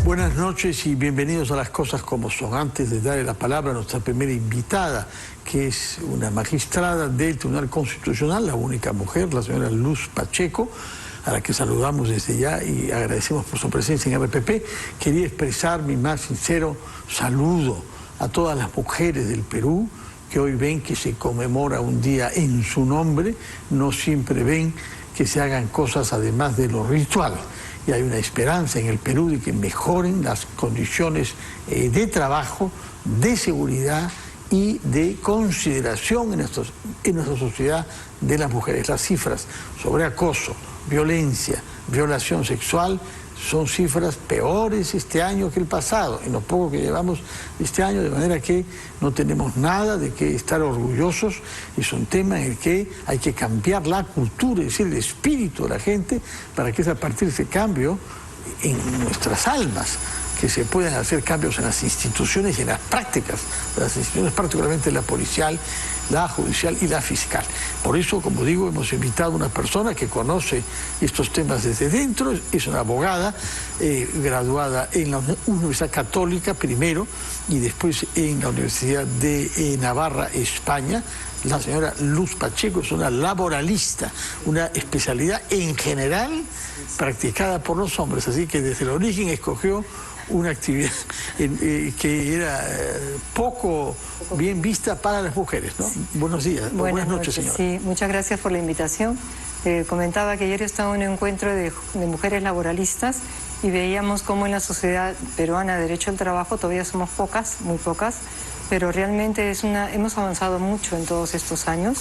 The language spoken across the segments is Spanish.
Buenas noches y bienvenidos a Las Cosas Como Son. Antes de darle la palabra a nuestra primera invitada, que es una magistrada del Tribunal Constitucional, la única mujer, la señora Luz Pacheco, a la que saludamos desde ya y agradecemos por su presencia en RPP, quería expresar mi más sincero saludo a todas las mujeres del Perú que hoy ven que se conmemora un día en su nombre, no siempre ven que se hagan cosas además de lo ritual. Y hay una esperanza en el Perú de que mejoren las condiciones de trabajo, de seguridad y de consideración en nuestra sociedad de las mujeres. Las cifras sobre acoso, violencia, violación sexual son cifras peores este año que el pasado, en lo poco que llevamos este año, de manera que no tenemos nada de qué estar orgullosos. Es un tema en el que hay que cambiar la cultura, es decir, el espíritu de la gente, para que es a partir de ese cambio en nuestras almas que se puedan hacer cambios en las instituciones y en las prácticas de las instituciones, particularmente la policial, la judicial y la fiscal. Por eso, como digo, hemos invitado a una persona que conoce estos temas desde dentro, es una abogada graduada en la Universidad Católica primero y después en la Universidad de Navarra, España. La señora Luz Pacheco es una laboralista, una especialidad en general practicada por los hombres, así que desde el origen escogió una actividad que era poco bien vista para las mujeres, ¿no? Sí. Buenos días, buenas noches, señora. Sí, muchas gracias por la invitación. Comentaba que ayer estaba en un encuentro de mujeres laboralistas y veíamos cómo en la sociedad peruana de derecho al trabajo todavía somos pocas, muy pocas, pero realmente hemos avanzado mucho en todos estos años.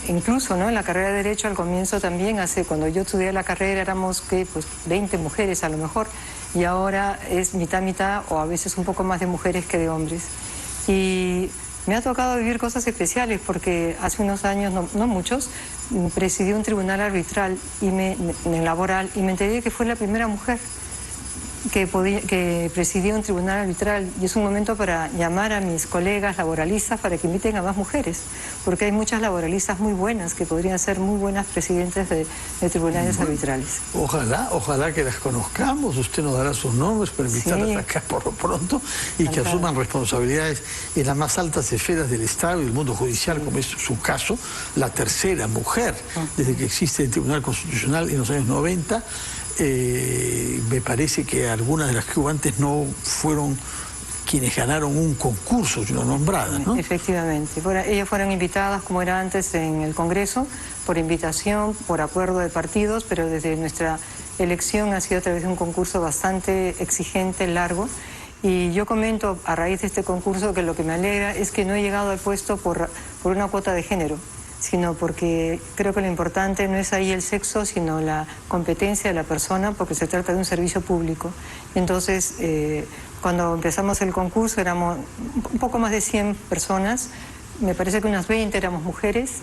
Incluso, ¿no?, en la carrera de Derecho al comienzo también, cuando yo estudié la carrera éramos pues 20 mujeres a lo mejor, y ahora es mitad o a veces un poco más de mujeres que de hombres. Y me ha tocado vivir cosas especiales porque hace unos años, no muchos, presidí un tribunal arbitral laboral y me enteré que fue la primera mujer que presidía un tribunal arbitral, y es un momento para llamar a mis colegas laboralistas para que inviten a más mujeres, porque hay muchas laboralistas muy buenas que podrían ser muy buenas presidentes de tribunales arbitrales. Ojalá que las conozcamos. Usted nos dará sus nombres para invitarlas acá por lo pronto y que asuman responsabilidades en las más altas esferas del Estado y del mundo judicial, como es su caso, la tercera mujer desde que existe el Tribunal Constitucional en los años 90. Me parece que algunas de las que hubo antes no fueron quienes ganaron un concurso, sino nombradas, ¿no? Efectivamente. Ellas fueron invitadas, como era antes, en el Congreso, por invitación, por acuerdo de partidos, pero desde nuestra elección ha sido a través de un concurso bastante exigente, largo. Y yo comento, a raíz de este concurso, que lo que me alegra es que no he llegado al puesto por una cuota de género, sino porque creo que lo importante no es ahí el sexo, sino la competencia de la persona, porque se trata de un servicio público. Entonces, cuando empezamos el concurso éramos un poco más de 100 personas, me parece que unas 20 éramos mujeres,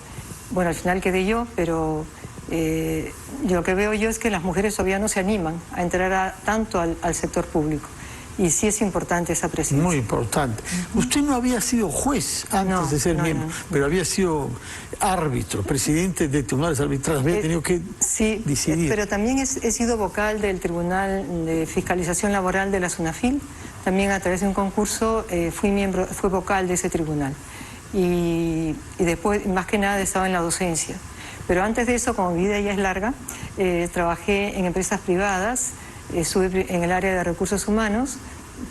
bueno, al final quedé yo, pero lo que veo yo es que las mujeres todavía no se animan a entrar tanto al sector público. Y sí es importante esa presencia. Muy importante. Usted no había sido juez antes de ser miembro, pero había sido árbitro, presidente de tribunales arbitrales, había tenido que decidir. Sí, pero también he sido vocal del Tribunal de Fiscalización Laboral de la SUNAFIL. También a través de un concurso fui vocal de ese tribunal. Y después, más que nada, estaba en la docencia. Pero antes de eso, como mi vida ya es larga, trabajé en empresas privadas. Estuve en el área de recursos humanos.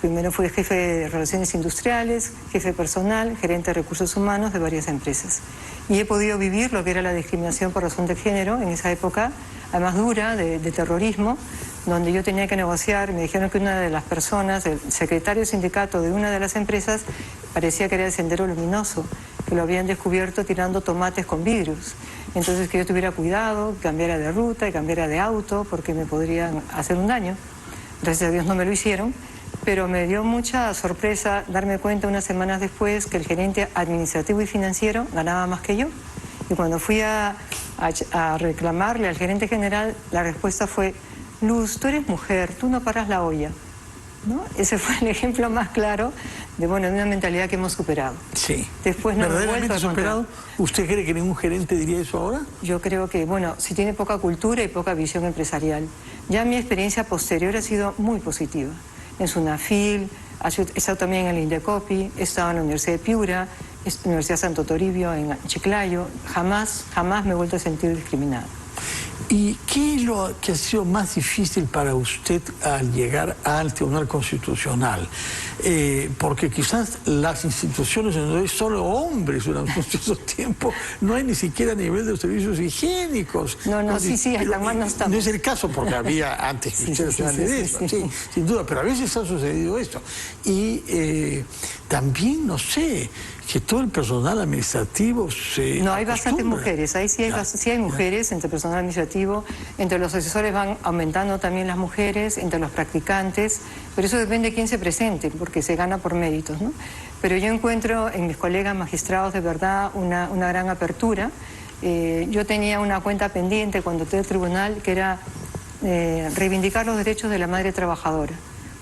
Primero fui jefe de relaciones industriales, jefe personal, gerente de recursos humanos de varias empresas. Y he podido vivir lo que era la discriminación por razón de género en esa época, además dura, de terrorismo, donde yo tenía que negociar. Me dijeron que una de las personas, el secretario sindicato de una de las empresas, parecía que era el Sendero Luminoso, que lo habían descubierto tirando tomates con vidrios. Entonces que yo tuviera cuidado, cambiara de ruta y cambiara de auto, porque me podrían hacer un daño. Gracias a Dios no me lo hicieron, pero me dio mucha sorpresa darme cuenta unas semanas después que el gerente administrativo y financiero ganaba más que yo. Y cuando fui a reclamarle al gerente general, la respuesta fue: Luz, tú eres mujer, tú no paras la olla. ¿no? Ese fue el ejemplo más claro de, bueno, de una mentalidad que hemos superado. Sí. Después no hemos vuelto a superado. ¿Usted cree que ningún gerente diría eso ahora? Yo creo que, bueno, si tiene poca cultura y poca visión empresarial. Ya mi experiencia posterior ha sido muy positiva. En Sunafil, he estado también en el Indecopi, he estado en la Universidad de Piura, en la Universidad Santo Toribio, en Chiclayo. Jamás me he vuelto a sentir discriminada. ¿Y qué es lo que ha sido más difícil para usted al llegar al Tribunal Constitucional? Porque quizás las instituciones en donde hay solo hombres durante mucho tiempo, no hay ni siquiera nivel de servicios higiénicos. No, sí, hasta más no estamos. No es el caso porque había antes que sí, sin duda, pero a veces ha sucedido esto. Y también, no sé, que todo el personal administrativo se No, hay bastantes mujeres, ahí sí hay mujeres entre el personal administrativo, entre los asesores van aumentando también las mujeres, entre los practicantes, pero eso depende de quién se presente, porque se gana por méritos, ¿no? Pero yo encuentro en mis colegas magistrados de verdad una gran apertura. Yo tenía una cuenta pendiente cuando entré al tribunal, que era reivindicar los derechos de la madre trabajadora,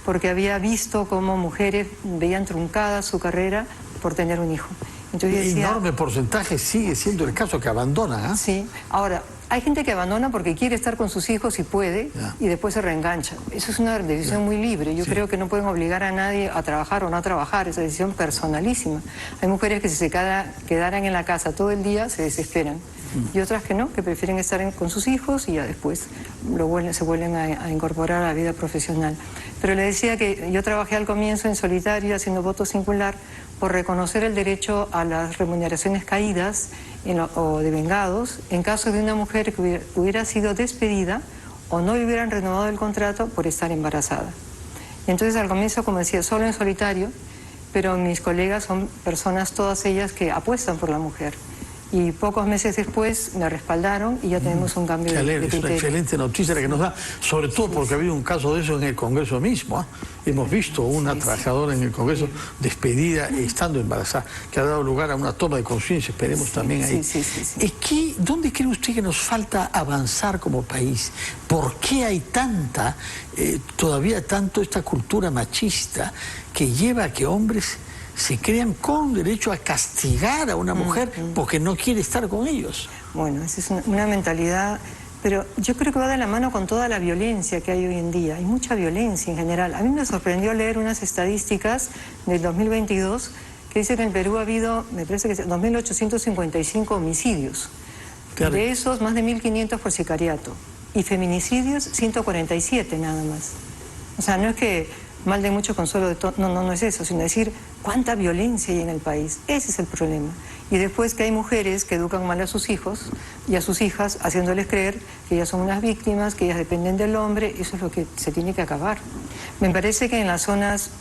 porque había visto cómo mujeres veían truncada su carrera por tener un hijo. Entonces un enorme porcentaje sigue siendo el caso que abandonan, ¿eh? Sí. Ahora, hay gente que abandona porque quiere estar con sus hijos y puede, y después se reengancha. Eso es una decisión muy libre. Yo creo que no pueden obligar a nadie a trabajar o no a trabajar. Esa decisión personalísima. Hay mujeres que si se quedaran en la casa todo el día se desesperan. Y otras que no, que prefieren estar con sus hijos y ya después se vuelven a incorporar a la vida profesional. Pero le decía que yo trabajé al comienzo en solitario haciendo voto singular por reconocer el derecho a las remuneraciones caídas o devengados en caso de una mujer que hubiera sido despedida o no hubieran renovado el contrato por estar embarazada. Entonces al comienzo, como decía, solo en solitario, pero mis colegas son personas, todas ellas, que apuestan por la mujer. Y pocos meses después me respaldaron y ya tenemos un cambio de criterio. Es una excelente noticia la que nos da, sobre todo porque ha habido un caso de eso en el Congreso mismo, ¿eh? Hemos visto una trabajadora en el Congreso despedida estando embarazada, que ha dado lugar a una toma de conciencia, esperemos también ahí. ¿Dónde cree usted que nos falta avanzar como país? ¿Por qué hay todavía esta cultura machista que lleva a que hombres se crean con derecho a castigar a una mujer porque no quiere estar con ellos? Bueno, esa es una mentalidad, pero yo creo que va de la mano con toda la violencia que hay hoy en día. Hay mucha violencia en general. A mí me sorprendió leer unas estadísticas del 2022 que dice que en Perú ha habido, me parece que 2.855 homicidios. Claro. De esos, más de 1.500 por sicariato. Y feminicidios, 147 nada más. O sea, no es que mal de mucho consuelo de todo, no es eso, sino decir cuánta violencia hay en el país. Ese es el problema. Y después que hay mujeres que educan mal a sus hijos y a sus hijas, haciéndoles creer que ellas son unas víctimas, que ellas dependen del hombre. Eso es lo que se tiene que acabar. Me parece que en las zonas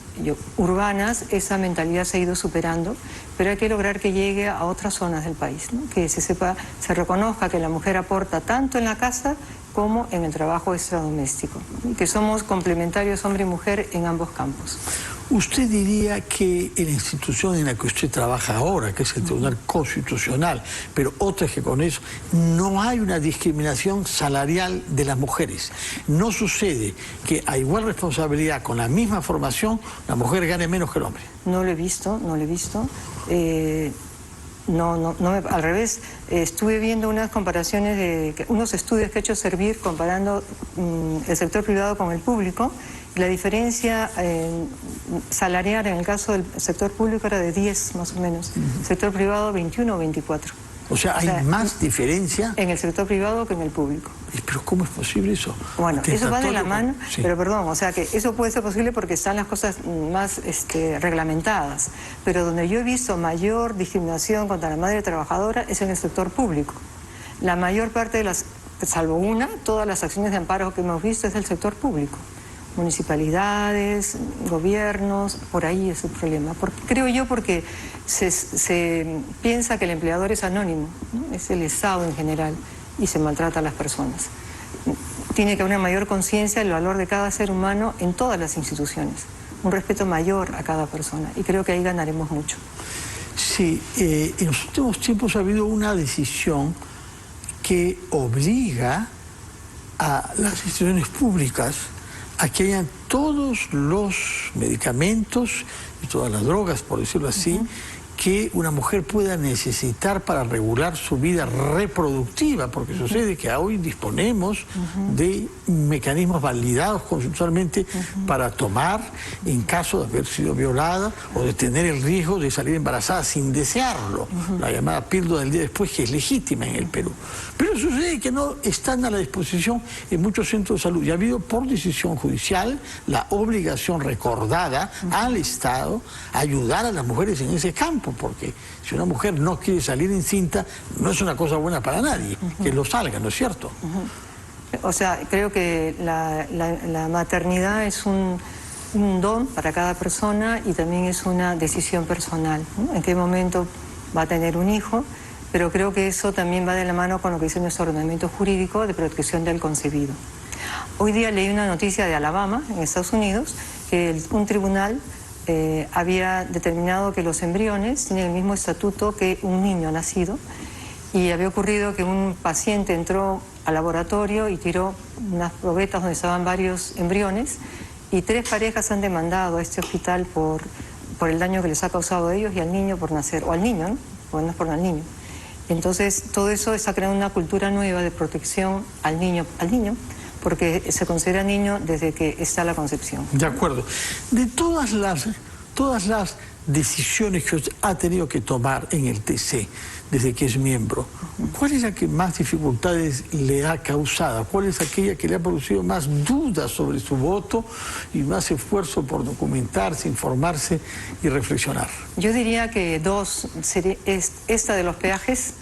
urbanas esa mentalidad se ha ido superando, pero hay que lograr que llegue a otras zonas del país, ¿no? Que se reconozca que la mujer aporta tanto en la casa como en el trabajo extradoméstico, y que somos complementarios hombre y mujer en ambos campos. ¿Usted diría que en la institución en la que usted trabaja ahora, que es el Tribunal Constitucional, pero otras que con eso, no hay una discriminación salarial de las mujeres? ¿No sucede que a igual responsabilidad, con la misma formación, la mujer gane menos que el hombre? No lo he visto. Al revés, estuve viendo unas comparaciones unos estudios que ha hecho Servir comparando el sector privado con el público. La diferencia salarial en el caso del sector público era de 10 más o menos, sector privado 21 o 24. O sea, ¿hay más diferencia? En el sector privado que en el público. ¿Pero cómo es posible eso? Bueno, eso va de la mano, pero perdón, o sea que eso puede ser posible porque están las cosas más reglamentadas. Pero donde yo he visto mayor discriminación contra la madre trabajadora es en el sector público. La mayor parte de salvo todas las acciones de amparo que hemos visto es del sector público. Municipalidades, gobiernos, por ahí es el problema. Creo yo porque se piensa que el empleador es anónimo, ¿no? Es el Estado en general y se maltrata a las personas. Tiene que haber una mayor conciencia del valor de cada ser humano en todas las instituciones, un respeto mayor a cada persona y creo que ahí ganaremos mucho. Sí, en los últimos tiempos ha habido una decisión que obliga a las instituciones públicas a que hayan todos los medicamentos y todas las drogas, por decirlo así, que una mujer pueda necesitar para regular su vida reproductiva, porque sucede que hoy disponemos de mecanismos validados consensualmente para tomar en caso de haber sido violada o de tener el riesgo de salir embarazada sin desearlo, la llamada píldora del día después, que es legítima en el Perú. Pero sucede que no están a la disposición en muchos centros de salud y ha habido por decisión judicial la obligación recordada al Estado a ayudar a las mujeres en ese campo, porque si una mujer no quiere salir encinta, no es una cosa buena para nadie, que lo salga, ¿no es cierto? O sea, creo que la maternidad es un don para cada persona y también es una decisión personal, ¿no? En qué momento va a tener un hijo, pero creo que eso también va de la mano con lo que dice nuestro ordenamiento jurídico de protección del concebido. Hoy día leí una noticia de Alabama, en Estados Unidos, que un tribunal había determinado que los embriones tienen el mismo estatuto que un niño nacido, y había ocurrido que un paciente entró al laboratorio y tiró unas probetas donde estaban varios embriones, y 3 parejas han demandado a este hospital por el daño que les ha causado a ellos y al niño por nacer, o al niño, ¿no? Porque no es por el niño. Entonces todo eso está creando una cultura nueva de protección al niño, porque se considera niño desde que está la concepción. De acuerdo. De todas las decisiones que usted ha tenido que tomar en el TC desde que es miembro, ¿cuál es la que más dificultades le ha causado? ¿Cuál es aquella que le ha producido más dudas sobre su voto y más esfuerzo por documentarse, informarse y reflexionar? Yo diría que 2, es esta de los peajes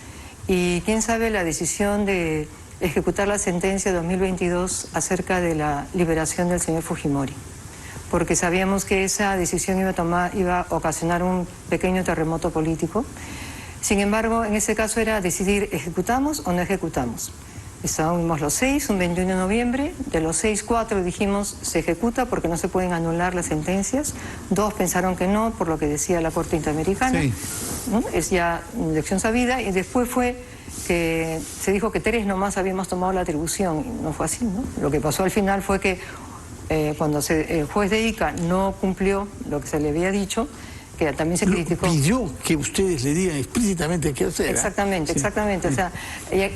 y quién sabe la decisión de ejecutar la sentencia de 2022 acerca de la liberación del señor Fujimori, porque sabíamos que esa decisión iba a ocasionar un pequeño terremoto político. Sin embargo, en ese caso era decidir, ¿ejecutamos o no ejecutamos? Estábamos los 6, un 21 de noviembre, de los 6, 4 dijimos se ejecuta porque no se pueden anular las sentencias, 2 pensaron que no, por lo que decía la Corte Interamericana, sí. Es ya lección sabida, y después fue que se dijo que 3 nomás habíamos tomado la atribución, y no fue así, ¿no? Lo que pasó al final fue que cuando el juez de Ica no cumplió lo que se le había dicho, que también se criticó. Pidió que ustedes le digan explícitamente qué hacer. Exactamente, sí. Exactamente. Sí. O sea,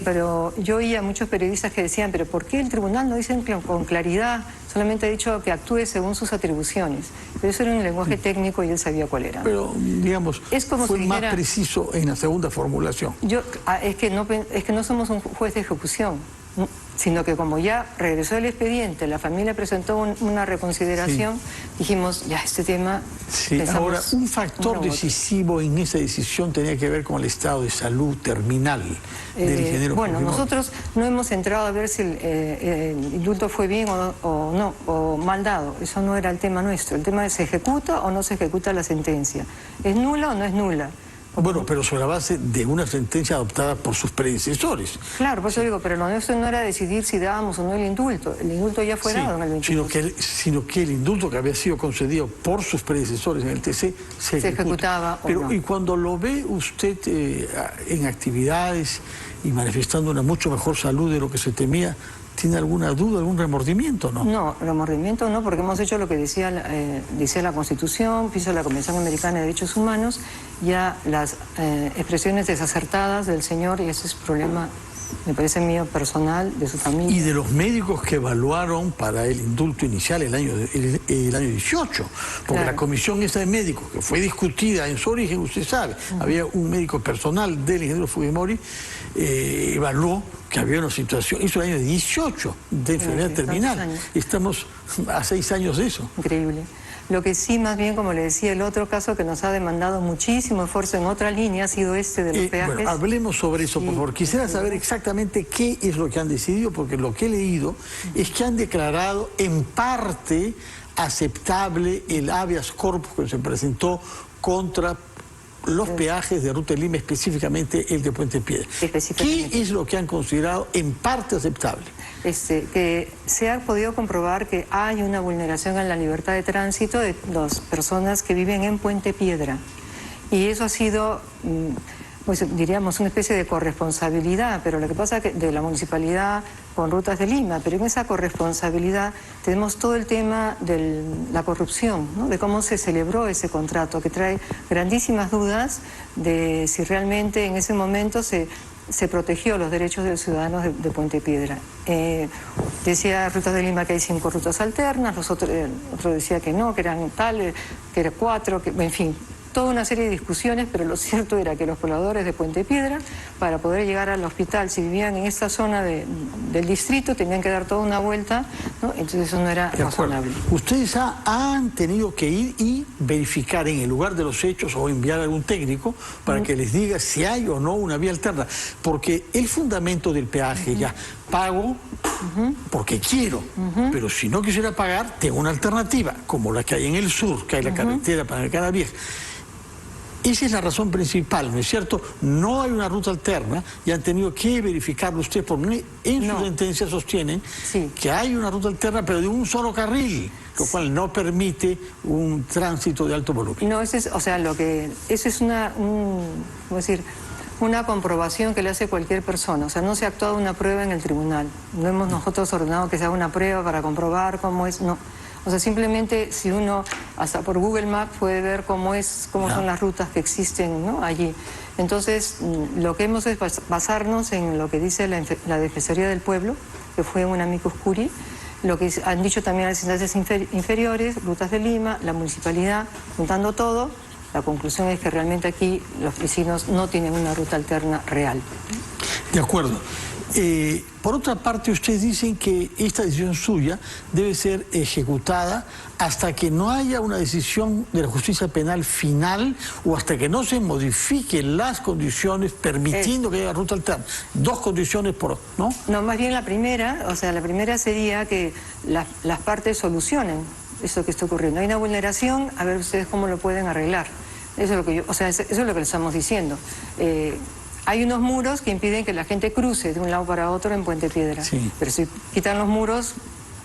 pero yo oía a muchos periodistas que decían, pero ¿por qué el tribunal no dice con claridad? Solamente ha dicho que actúe según sus atribuciones. Pero eso era un lenguaje técnico y él sabía cuál era. Pero, digamos, es como fue si dijera, más preciso en la segunda formulación. Es que no somos un juez de ejecución, sino que como ya regresó el expediente, la familia presentó una reconsideración, sí. Dijimos, ya este tema... Sí, ahora, un factor decisivo en esa decisión tenía que ver con el estado de salud terminal del ingeniero Bueno, Fujimori. Nosotros no hemos entrado a ver si el indulto fue bien o no, o mal dado. Eso no era el tema nuestro. El tema es, ¿se ejecuta o no se ejecuta la sentencia? ¿Es nula o no es nula? Bueno, pero sobre la base de una sentencia adoptada por sus predecesores. Claro, por eso digo, pero lo nuestro no era decidir si dábamos o no el indulto. El indulto ya fue dado en el 22. Sino que el indulto que había sido concedido por sus predecesores en el TC se ejecutaba. Pero, no. Y cuando lo ve usted en actividades y manifestando una mucho mejor salud de lo que se temía, ¿tiene alguna duda, algún remordimiento, no? No, remordimiento no, porque hemos hecho lo que decía la Constitución, hizo la Convención Americana de Derechos Humanos, ya las expresiones desacertadas del señor, y ese es problema, me parece mío, personal, de su familia. Y de los médicos que evaluaron para el indulto inicial el año 18, porque claro, la comisión esa de médicos, que fue discutida en su origen, usted sabe, había un médico personal del ingeniero Fujimori, evaluó que había una situación, hizo el año 18 de enfermedad terminal. Estamos a 6 años de eso. Increíble. Lo que sí, más bien, como le decía, el otro caso que nos ha demandado muchísimo esfuerzo en otra línea ha sido este de los peajes. Bueno, hablemos sobre eso, por favor. Quisiera saber exactamente qué es lo que han decidido, porque lo que he leído es que han declarado en parte aceptable el habeas corpus que se presentó contra los peajes de Ruta Lima, específicamente el de Puente Piedra. ¿Qué es lo que han considerado en parte aceptable? Que se ha podido comprobar que hay una vulneración a la libertad de tránsito de las personas que viven en Puente Piedra. Y eso ha sido pues diríamos una especie de corresponsabilidad, pero lo que pasa es que de la municipalidad con Rutas de Lima, pero en esa corresponsabilidad tenemos todo el tema de la corrupción, ¿no? De cómo se celebró ese contrato, que trae grandísimas dudas de si realmente en ese momento se protegió los derechos de los ciudadanos de Puente Piedra. Decía Rutas de Lima que hay 5 rutas alternas, otro decía que no, que eran tales, que eran 4, que, en fin, toda una serie de discusiones, pero lo cierto era que los pobladores de Puente Piedra, para poder llegar al hospital, si vivían en esta zona del distrito, tenían que dar toda una vuelta, ¿no? Entonces eso no era razonable. Ustedes han tenido que ir y verificar en el lugar de los hechos o enviar a algún técnico para que les diga si hay o no una vía alterna, porque el fundamento del peaje ya pago porque quiero, pero si no quisiera pagar, tengo una alternativa, como la que hay en el sur, que hay la carretera Panamericana Vieja. Esa es la razón principal, ¿no es cierto? No hay una ruta alterna y han tenido que verificarlo ustedes, porque en su sentencia sostienen que hay una ruta alterna, pero de un solo carril, lo cual no permite un tránsito de alto volumen. No, eso es ¿cómo decir? Una comprobación que le hace cualquier persona. O sea, no se ha actuado una prueba en el tribunal. No hemos nosotros ordenado que se haga una prueba para comprobar cómo es, no. O sea, simplemente si uno, hasta por Google Maps, puede ver cómo son las rutas que existen, ¿no? Allí. Entonces, lo que hemos es basarnos en lo que dice la Defensoría del Pueblo, que fue un amicus curiae, lo que han dicho también las instancias inferiores, Rutas de Lima, la municipalidad, juntando todo. La conclusión es que realmente aquí los vecinos no tienen una ruta alterna real. De acuerdo. Por otra parte, ustedes dicen que esta decisión suya debe ser ejecutada hasta que no haya una decisión de la justicia penal final o hasta que no se modifiquen las condiciones permitiendo que haya ruta alterna. 2 condiciones ¿no? No, más bien la primera sería que las partes solucionen eso que está ocurriendo. Hay una vulneración, a ver ustedes cómo lo pueden arreglar. Eso es lo que eso es lo que le estamos diciendo. Hay unos muros que impiden que la gente cruce de un lado para otro en Puente Piedra. Sí. Pero si quitan los muros,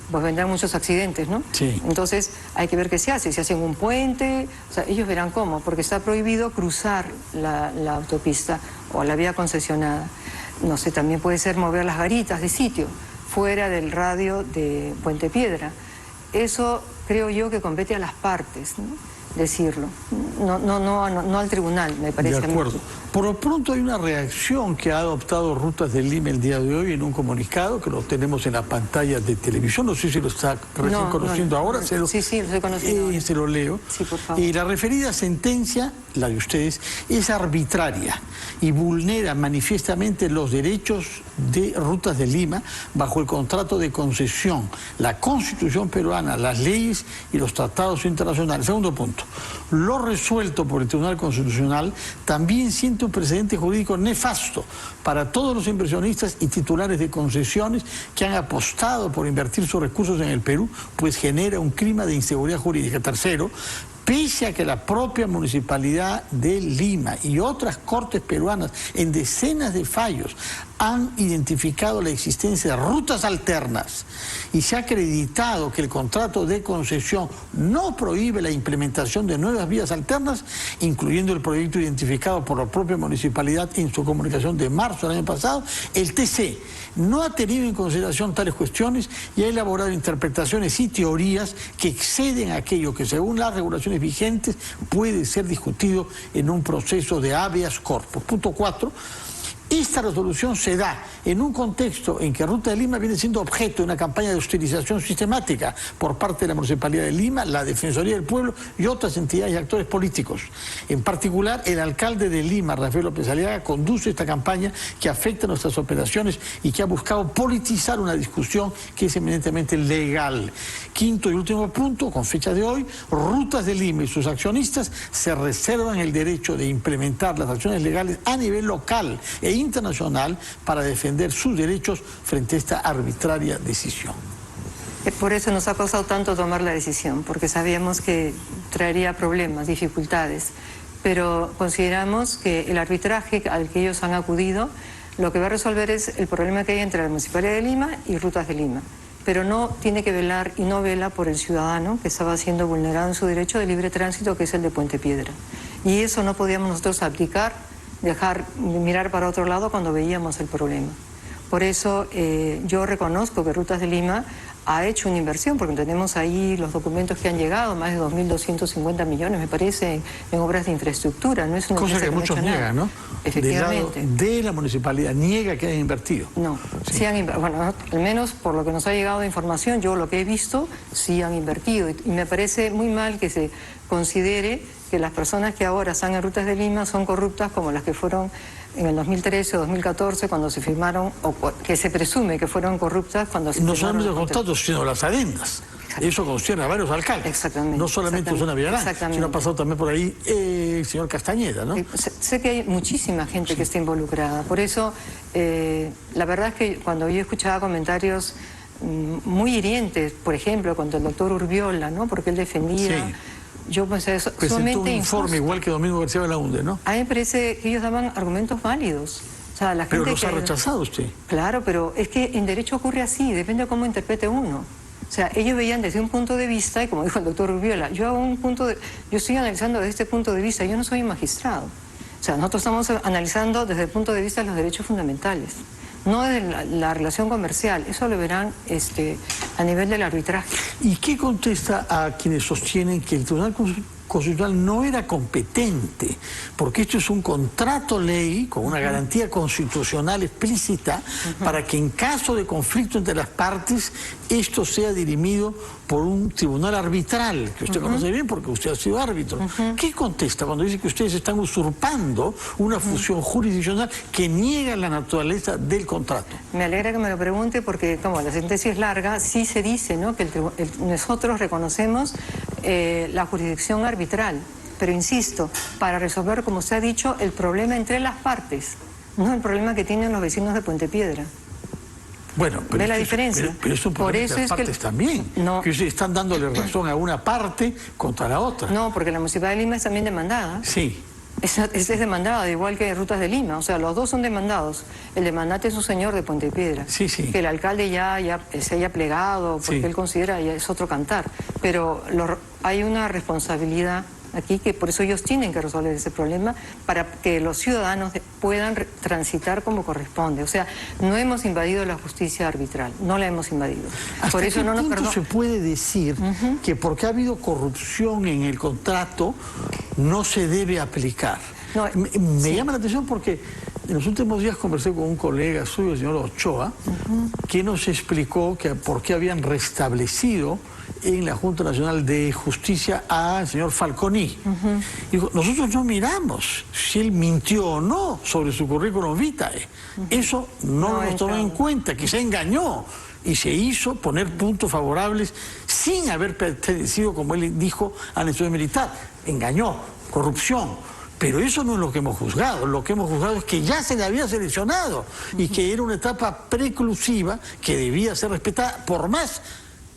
pues vendrán muchos accidentes, ¿no? Sí. Entonces hay que ver qué se hace. Si hacen un puente, o sea, ellos verán cómo, porque está prohibido cruzar la autopista o la vía concesionada. No sé, también puede ser mover las garitas de sitio, fuera del radio de Puente Piedra. Eso creo yo que compete a las partes, ¿no? Decirlo, no al tribunal, me parece. De acuerdo. Por lo pronto hay una reacción que ha adoptado Rutas de Lima el día de hoy en un comunicado que lo tenemos en la pantalla de televisión, no sé si lo está recién conociendo ahora. Sí, lo estoy conociendo. Se lo leo. Sí, por favor. Y la referida sentencia, la de ustedes, es arbitraria y vulnera manifiestamente los derechos de Rutas de Lima bajo el contrato de concesión, la Constitución peruana, las leyes y los tratados internacionales. Segundo punto, lo resuelto por el Tribunal Constitucional también siente un precedente jurídico nefasto para todos los inversionistas y titulares de concesiones que han apostado por invertir sus recursos en el Perú, pues genera un clima de inseguridad jurídica. Tercero, pese a que la propia Municipalidad de Lima y otras cortes peruanas en decenas de fallos han identificado la existencia de rutas alternas y se ha acreditado que el contrato de concesión no prohíbe la implementación de nuevas vías alternas, incluyendo el proyecto identificado por la propia municipalidad en su comunicación de marzo del año pasado, el TC no ha tenido en consideración tales cuestiones y ha elaborado interpretaciones y teorías que exceden aquello que, según las regulaciones vigentes, puede ser discutido en un proceso de habeas corpus. Punto 4. Esta resolución se da en un contexto en que Ruta de Lima viene siendo objeto de una campaña de hostilización sistemática por parte de la Municipalidad de Lima, la Defensoría del Pueblo y otras entidades y actores políticos. En particular, el alcalde de Lima, Rafael López Aliaga, conduce esta campaña que afecta nuestras operaciones y que ha buscado politizar una discusión que es eminentemente legal. Quinto y último punto, con fecha de hoy, Rutas de Lima y sus accionistas se reservan el derecho de implementar las acciones legales a nivel local e internacional para defender sus derechos frente a esta arbitraria decisión. Por eso nos ha costado tanto tomar la decisión, porque sabíamos que traería problemas, dificultades, pero consideramos que el arbitraje al que ellos han acudido lo que va a resolver es el problema que hay entre la Municipalidad de Lima y Rutas de Lima, pero no tiene que velar y no vela por el ciudadano que estaba siendo vulnerado en su derecho de libre tránsito, que es el de Puente Piedra. Y eso no podíamos nosotros aplicar mirar para otro lado cuando veíamos el problema. Por eso yo reconozco que Rutas de Lima ha hecho una inversión, porque tenemos ahí los documentos que han llegado, más de 2.250 millones, me parece, en obras de infraestructura. No es una cosa que muchos niegan, ¿no? Efectivamente. Del lado de la municipalidad, niega que haya invertido. No, sí han invertido. Bueno, al menos por lo que nos ha llegado de información, yo lo que he visto, sí han invertido. Y me parece muy mal que se considere que las personas que ahora están en Rutas de Lima son corruptas como las que fueron en el 2013 o 2014 cuando se firmaron, o que se presume que fueron corruptas cuando se no firmaron solamente los contratos, sino las adendas. Eso concierne a varios alcaldes. Exactamente. No solamente Susana Villarán, sino ha pasado también por ahí el señor Castañeda, ¿no? Sé que hay muchísima gente que está involucrada. Por eso, la verdad es que cuando yo escuchaba comentarios muy hirientes, por ejemplo, contra el doctor Urbiola, ¿no? Porque él defendía... Sí. Yo pensé eso, presentó un informe igual que Domingo García Belaunde, ¿no? A mí me parece que ellos daban argumentos válidos. O sea, la gente pero los ha rechazado usted. Claro, pero es que en derecho ocurre así, depende de cómo interprete uno. O sea, ellos veían desde un punto de vista, y como dijo el doctor Urbiola, yo estoy analizando desde este punto de vista, yo no soy magistrado. O sea, nosotros estamos analizando desde el punto de vista de los derechos fundamentales, no desde la relación comercial. Eso lo verán a nivel del arbitraje. ¿Y qué contesta a quienes sostienen que el Tribunal Constitucional no era competente, porque esto es un contrato ley con una garantía constitucional explícita para que en caso de conflicto entre las partes esto sea dirimido por un tribunal arbitral, que usted conoce bien porque usted ha sido árbitro? ¿Qué contesta cuando dice que ustedes están usurpando una función jurisdiccional que niega la naturaleza del contrato? Me alegra que me lo pregunte porque como la sentencia es larga, sí se dice, ¿no?, que nosotros reconocemos la jurisdicción arbitral, pero insisto, para resolver, como se ha dicho, el problema entre las partes, no el problema que tienen los vecinos de Puente Piedra. Bueno, pero ¿ve la diferencia? Pero es un problema de las partes también, no, que ustedes están dándole razón a una parte contra la otra. No, porque la Municipalidad de Lima es también demandada. Sí. Es demandada, igual que Rutas de Lima, o sea, los dos son demandados. El demandante es un señor de Puente Piedra, sí, sí, que el alcalde ya se haya plegado, porque sí, él considera ya es otro cantar, pero hay una responsabilidad aquí que por eso ellos tienen que resolver ese problema para que los ciudadanos puedan transitar como corresponde. O sea, no hemos invadido la justicia arbitral, no la hemos invadido. Por eso no nos perdonamos. ¿Se puede decir que porque ha habido corrupción en el contrato no se debe aplicar? No, me llama la atención porque en los últimos días conversé con un colega suyo, el señor Ochoa, que nos explicó que por qué habían restablecido en la Junta Nacional de Justicia al señor Falconi. Dijo, nosotros no miramos si él mintió o no sobre su currículum vitae. Eso no nos tomó en cuenta, que se engañó y se hizo poner puntos favorables sin haber pertenecido, como él dijo, a la institución militar. Engañó, corrupción. Pero eso no es lo que hemos juzgado. Lo que hemos juzgado es que ya se le había seleccionado y que era una etapa preclusiva que debía ser respetada, por más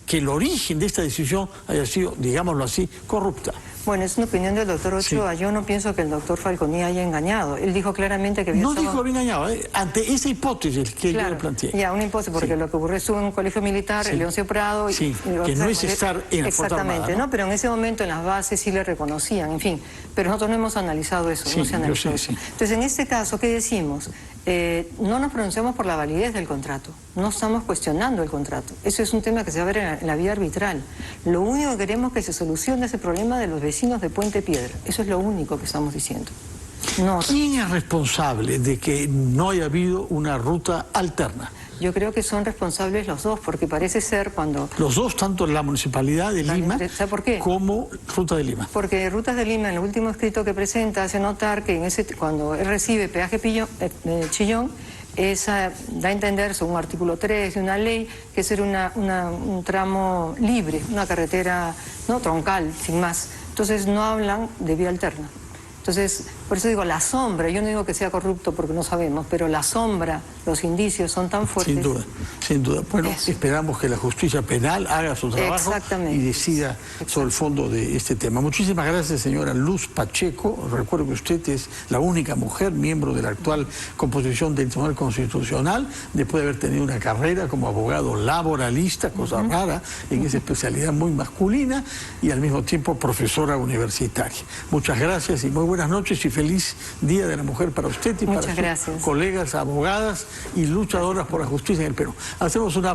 que el origen de esta decisión haya sido, digámoslo así, corrupta. Bueno, es una opinión del doctor Ochoa. Sí. Yo no pienso que el doctor Falconi haya engañado. Él dijo claramente que había No dijo que había engañado, ante esa hipótesis que yo le planteé. Ya, una hipótesis, porque lo que ocurrió estuvo en un colegio militar, el Leoncio Prado... Sí, que no es estar en la Fuerza Armada, exactamente, ¿no? Pero en ese momento en las bases sí le reconocían, en fin. Pero nosotros no hemos analizado eso, no se analizó eso. Entonces, en este caso, ¿qué decimos? No nos pronunciamos por la validez del contrato, no estamos cuestionando el contrato. Eso es un tema que se va a ver en la vía arbitral. Lo único que queremos es que se solucione ese problema de los vecinos de Puente Piedra. Eso es lo único que estamos diciendo. No. ¿Quién es responsable de que no haya habido una ruta alterna? Yo creo que son responsables los dos, porque parece ser cuando... Los dos, tanto la Municipalidad de Lima ¿por qué? como Ruta de Lima. Porque Rutas de Lima, en el último escrito que presenta, hace notar que cuando él recibe peaje Chillón, da a entender, según artículo 3 de una ley, que es un tramo libre, una carretera no troncal, sin más. Entonces no hablan de vía alterna. Entonces, por eso digo, la sombra, yo no digo que sea corrupto porque no sabemos, pero la sombra, los indicios son tan fuertes. Sin duda, sin duda. Bueno, esperamos que la justicia penal haga su trabajo y decida sobre el fondo de este tema. Muchísimas gracias, señora Luz Pacheco. Recuerdo que usted es la única mujer miembro de la actual composición del Tribunal Constitucional, después de haber tenido una carrera como abogado laboralista, cosa rara, en esa especialidad muy masculina, y al mismo tiempo profesora universitaria. Muchas gracias y muy buenas noches y feliz Día de la Mujer para usted y Muchas para gracias. sus colegas abogadas y luchadoras por la justicia en el Perú. Hacemos una